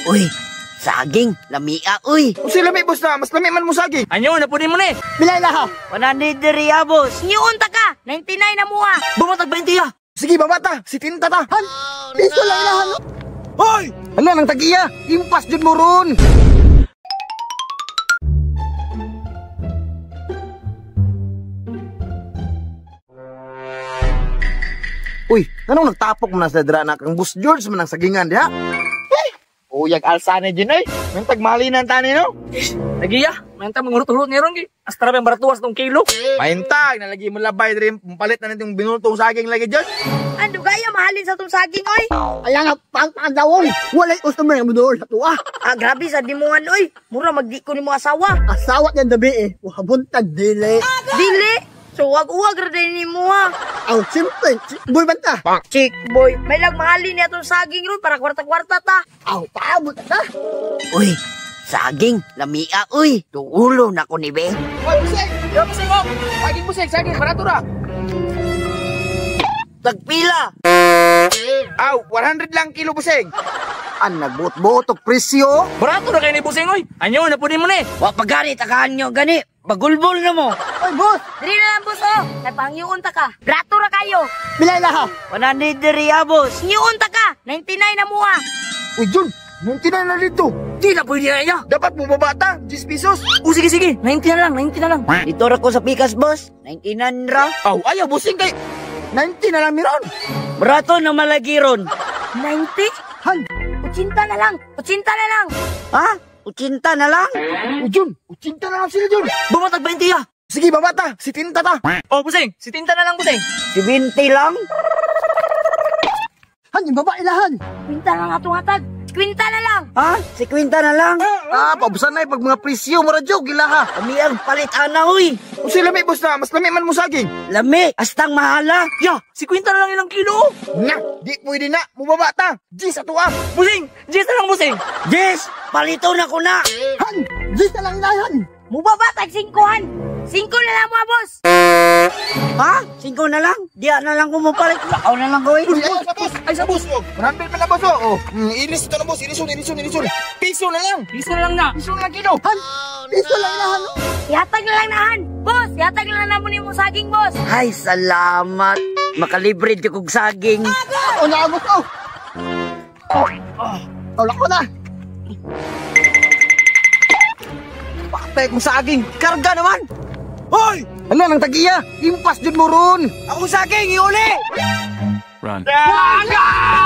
Uy, saging, lamia, uy. Kung sila may boss na, mas lami man mo saging. Anyo, napunin mo ni. Bilay laha. 100 diri ya, boss. Niyunta ka, 99 na mo ha. Bumatag 20 ya. Sige, babata. Si Tinta ta. Han, piso lang ilahan. Hoy! Hala, nang tagiya. Impas dyan mo ron. Uy, anong nagtapok mo na sa dra na kang Boss George man ang sagingan diha? Uyag alsane dyan ay. May tagmalinan tani no? Nagiya, mayanta mangurot-urot ni ron. Astra ba baratuwas tong kilo? Mahintag, nalagi mo labay diri. Palit na nitong binultong saging lagi dyan. Ando gaya mahalin sa tong saging oy. Ala nga pang-pandawon. Walay customer nga mudool sa tuwa. Ah, grabe sa dimuan oy. Mura magdi ko nimo asawa. Asawa niyan dabi eh. Wahabuntag dili. Dili. So wag-uwag ra din nimo ha. Aw, simple. Boy banta. Chick boy, may lang mahalin niya tong saging ron para kwarta-kwarta ta. Aw, paabot ta. Uy, saging, lamia, uy. Tuulo na ko ni Be. Hoy, busing! Yo, busing mo! Saging busing, saging, barato ra! Tagpila. Aw, 100 lang kilo busing! An nagbot-botok presyo. Barato na kayo ni Busing, oy. Anyo, napunin mo ni. Wa pagani takahan nyo gani. Bagulbol na mo. Oy, boss. Dili na lang boss oh. Ay pangyunta ka. Brato ra kayo. Bilay laha. 100 diri ya, boss. Niyunta ka, 99 na mo ha. Uy, Jun! Nung na dito! Di na pwede na niya. Dapat mo babata! 10 pesos! O sige, sige. 90 na lang, 90 na lang. Dito ra ko sa pikas, boss. 99 ra. Aw, ayaw, busing kay... 90 na lang miron! Brato na malagiron. 90? Han, 80 na lang. 80 na lang. Ha? 80 na lang? Uy, Jun! 80 na lang sila, Jun! Bumatag 20 ya. Sige, babata! Si Tinta ta! O, Busing. Si Tinta na lang, Busing. 70 lang? han, yung babae lahan. Kwinta lang atong hatag. Kwinta na lang. Ha? 50 na lang? Ah, pabusan na pag mga presyo, maradyo, gila ha! Kami ang palit ana, uy. Kung sila may boss na, mas lami man mo saging! Lami, astang mahala. Ya, si Quinta na lang ilang kilo. Na! Di pwede na! Mubabata! 10 ato ah! Busing. Jess na lang, Busing. Yes, palito na ko na. Han, gis na lang ilahan. Mubaba tag 5-han. 5 na lang mo boss. Ha? 5 na lang? Diya na lang kumupalit. Lakaw na lang ko, eh. Uy, ayaw sa boss! Ay, sa boss! Oh, 100 man na boss oh! Inis ito na boss! Inisun! Piso na lang! Isa na lang na. Piso na lang kilo! Han, piso lang ilahan. Ihatag na lang nahan. Boss, ihatag na lang na mo nimo saging boss. Ay, salamat. Makalibre di kong saging. O na boss ko. Tawlak ko na. Paktek mo saging! Karga naman! Hoy! Hala, nang tagiya! Impas dyan mo ron! Ako saging! Iuli! Run. Karga!